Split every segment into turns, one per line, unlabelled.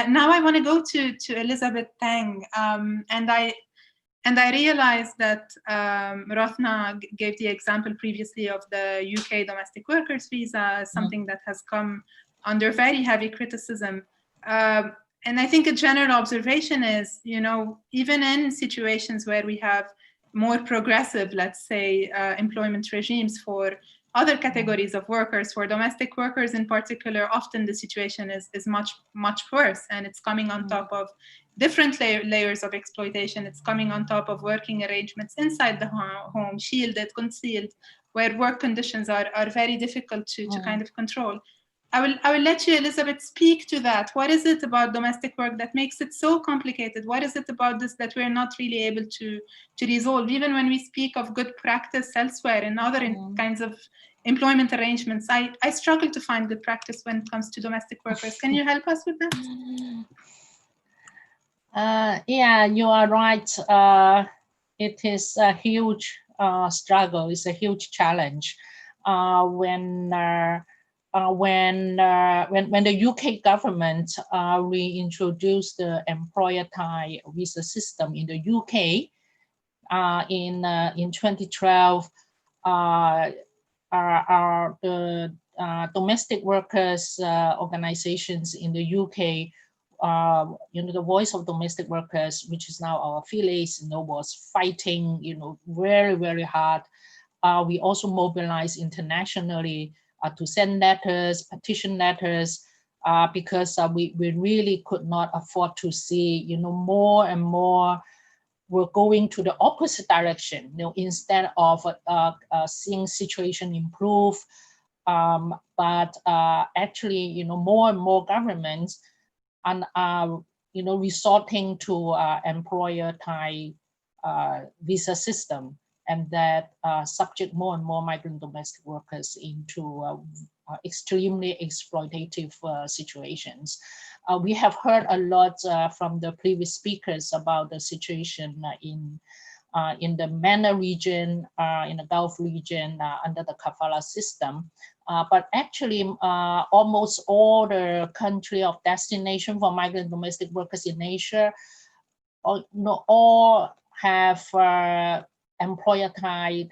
Now I want to go to Elizabeth Tang, and I realized that Rotna gave the example previously of the UK domestic workers visa, something that has come under very heavy criticism. And I think a general observation is, even in situations where we have more progressive, let's say, employment regimes for other categories of workers, for domestic workers in particular, often the situation is much, much worse. And it's coming on top of different layers of exploitation. It's coming on top of working arrangements inside the home, shielded, concealed, where work conditions are very difficult to kind of control. I will let you, Elizabeth, speak to that. What is it about domestic work that makes it so complicated? What is it about this that we're not really able to resolve? Even when we speak of good practice elsewhere in other kinds of employment arrangements, I struggle to find good practice when it comes to domestic workers. Can you help us with that?
Yeah, you are right. It is a huge struggle. It's a huge challenge when the UK government reintroduced the employer-type visa system in the UK in 2012, the domestic workers organizations in the UK, the Voice of Domestic Workers, which is now our affiliates, was fighting, very, very hard. We also mobilized internationally to send letters, petition letters, because we really could not afford to see, more and more we're going to the opposite direction. Instead of seeing situation improve, but actually, more and more governments and resorting to employer-type visa system, and that subject more and more migrant domestic workers into extremely exploitative situations. We have heard a lot from the previous speakers about the situation in the MENA region, in the Gulf region, under the kafala system. But actually, almost all the country of destination for migrant domestic workers in Asia, all have employer-type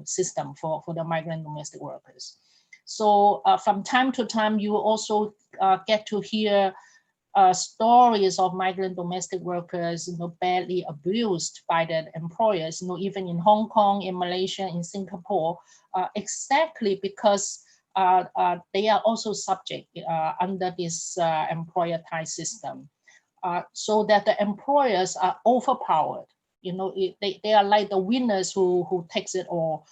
system for the migrant domestic workers. So from time to time, you also get to hear stories of migrant domestic workers, badly abused by their employers, even in Hong Kong, in Malaysia, in Singapore, exactly because they are also subject under this employer-type system, so that the employers are overpowered. They are like the winners who takes it all.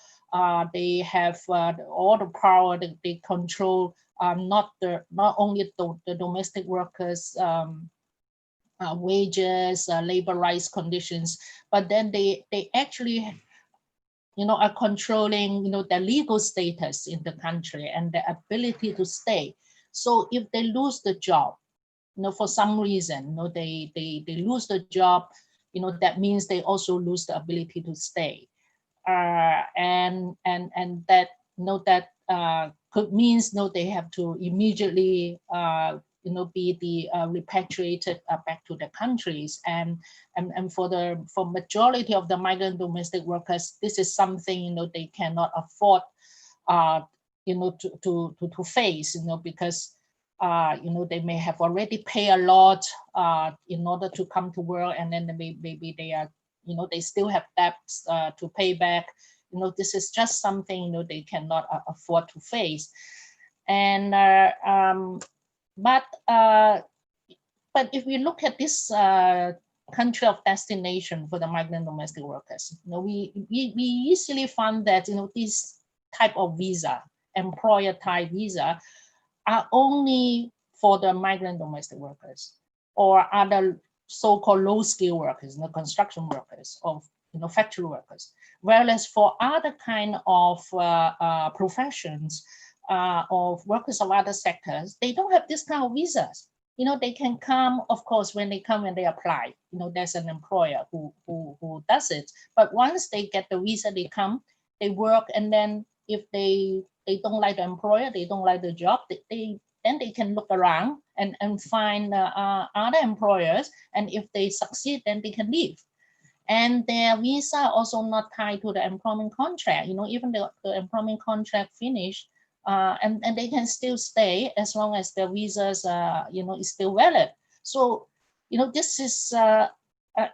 They have all the power. They control not only the domestic workers' wages, labor rights conditions, but then they actually are controlling their legal status in the country and their ability to stay. So if they lose the job, for some reason, they lose the job, that means they also lose the ability to stay. And that that could means they have to immediately be repatriated back to their countries, and for majority of the migrant domestic workers, this is something they cannot afford to face, because they may have already paid a lot in order to come to work, and then maybe they are they still have debts to pay back. This is just something they cannot afford to face. And but if we look at this country of destination for the migrant domestic workers, we easily found that this type of visa, employer type visa, are only for the migrant domestic workers or other so-called low-skill workers, construction workers, or factory workers. Whereas for other kind of professions of workers of other sectors, they don't have this kind of visas. They can come, of course, when they come and they apply. There's an employer who does it. But once they get the visa, they come, they work, and then if they don't like the employer, they don't like the job, they then they can look around and find other employers. And if they succeed, then they can leave. And their visa also not tied to the employment contract. Even the employment contract finished, and they can still stay as long as their visas, is still valid. So, this is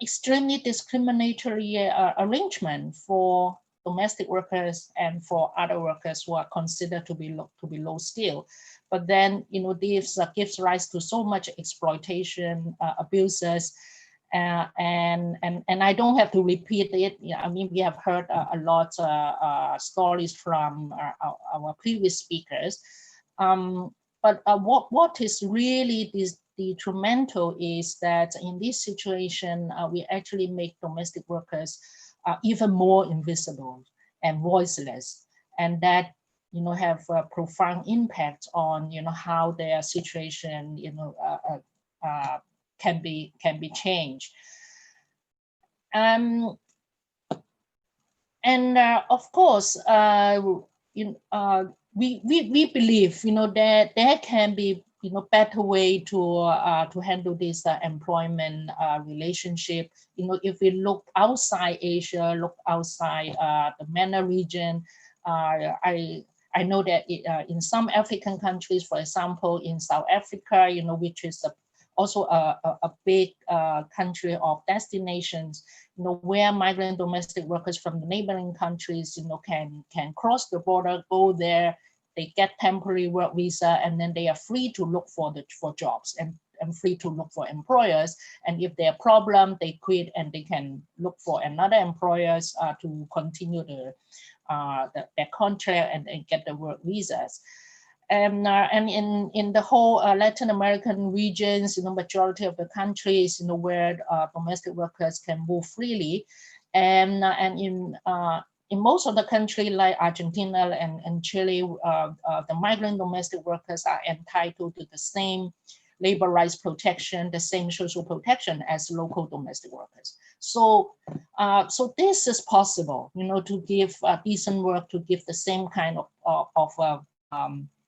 extremely discriminatory arrangement for domestic workers and for other workers who are considered to be low skill. But then, this gives rise to so much exploitation, abuses. And I don't have to repeat it. I mean, we have heard a lot stories from our previous speakers. But what is really detrimental is that in this situation, we actually make domestic workers even more invisible and voiceless, and that have a profound impact on how their situation can be changed. And of course, we believe that there can be better way to handle this employment relationship. If we look outside Asia, look outside the MENA region, I know that in some African countries, for example, in South Africa, which is also a big country of destinations, where migrant domestic workers from the neighboring countries, can cross the border, go there, they get temporary work visa, and then they are free to look for jobs and free to look for employers. And if there are problem, they quit and they can look for another employers to continue their contract and get the work visas. And in the whole Latin American regions, majority of the countries, where domestic workers can move freely, and in most of the countries like Argentina and Chile, the migrant domestic workers are entitled to the same labor rights protection, the same social protection as local domestic workers. So, so this is possible, to give decent work, to give the same kind of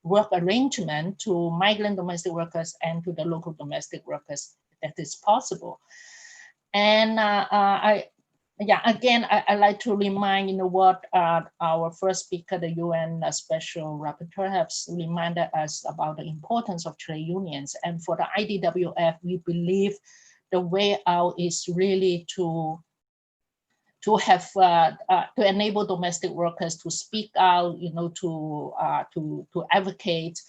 work arrangement to migrant domestic workers and to the local domestic workers. That is possible. And I like to remind what our first speaker, the UN Special Rapporteur, has reminded us about the importance of trade unions. And for the IDWF, we believe the way out is really to have to enable domestic workers to speak out, to advocate,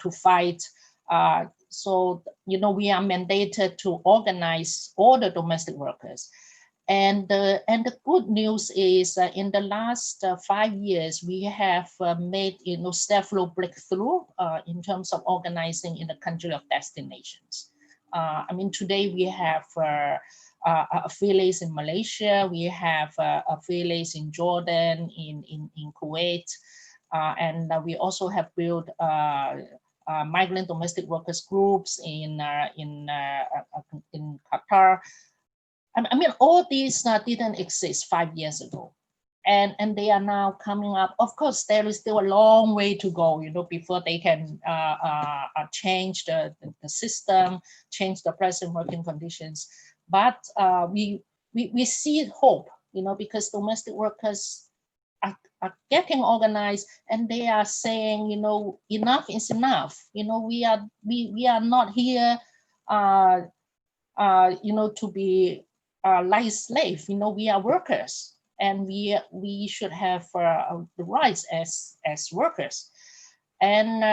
to fight. So we are mandated to organize all the domestic workers. And the good news is in the last 5 years, we have made several breakthrough in terms of organizing in the country of destinations. I mean, today we have affiliates in Malaysia, we have affiliates in Jordan, in Kuwait, and we also have built migrant domestic workers groups in Qatar. I mean, all these didn't exist 5 years ago, and they are now coming up. Of course, there is still a long way to go, before they can change the system, change the present working conditions. But we see hope, because domestic workers are getting organized, and they are saying, enough is enough. We are not here, to be like slave. We are workers, and we should have the rights as workers. And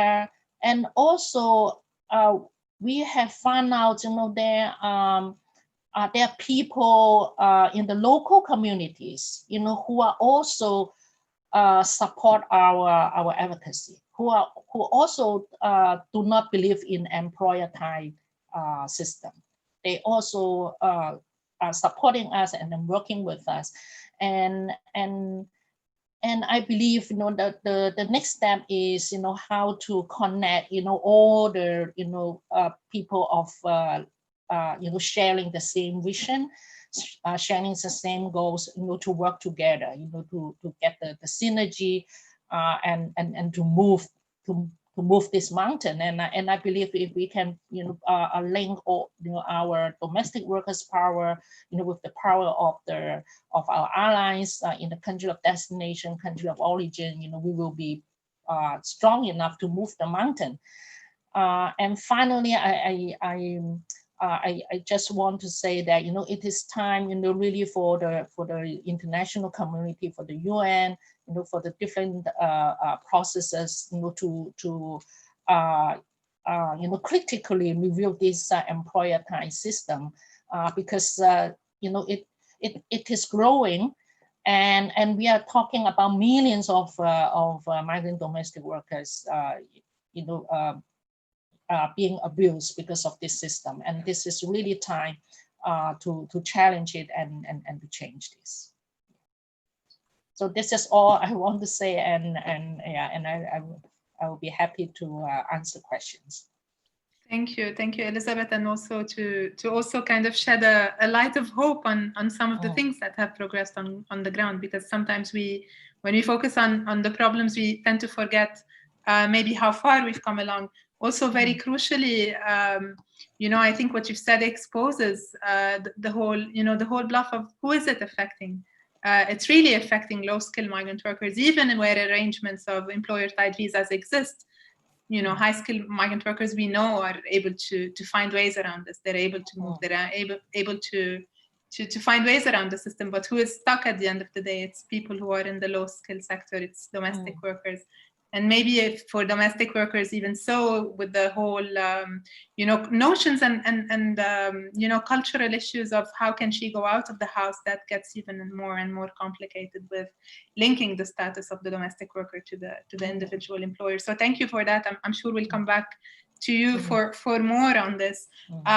also we have found out, there are people in the local communities, who are also support our advocacy, who also do not believe in employer type system. They also are supporting us and then working with us, and I believe that the next step is how to connect all the people of sharing the same vision, sharing the same goals, to work together, to get the synergy, and to move move this mountain. And I believe if we can, link all, our domestic workers' power, with the power of our allies in the country of destination, country of origin, we will be strong enough to move the mountain. And finally, I just want to say that it is time really for the international community, for the UN, for the different processes to critically review this employer tie system, because it is growing, and we are talking about millions of migrant domestic workers being abused because of this system, and this is really time to challenge it and to change this. So this is all I want to say, and I will be happy to answer questions.
Thank you, Elizabeth, and also to also kind of shed a light of hope on some of the things that have progressed on the ground, because sometimes when we focus on the problems, we tend to forget maybe how far we've come along. Also, very crucially, I think what you've said exposes the whole bluff of who is it affecting. It's really affecting low-skilled migrant workers, even where arrangements of employer-tied visas exist. High-skilled migrant workers we know are able to find ways around this. They're able to move. They're able to find ways around the system. But who is stuck at the end of the day? It's people who are in the low-skilled sector. It's domestic workers. And maybe if for domestic workers, even so, with the whole, notions and cultural issues of how can she go out of the house, that gets even more and more complicated with linking the status of the domestic worker to the individual employer. So thank you for that. I'm sure we'll come back to you for more on this.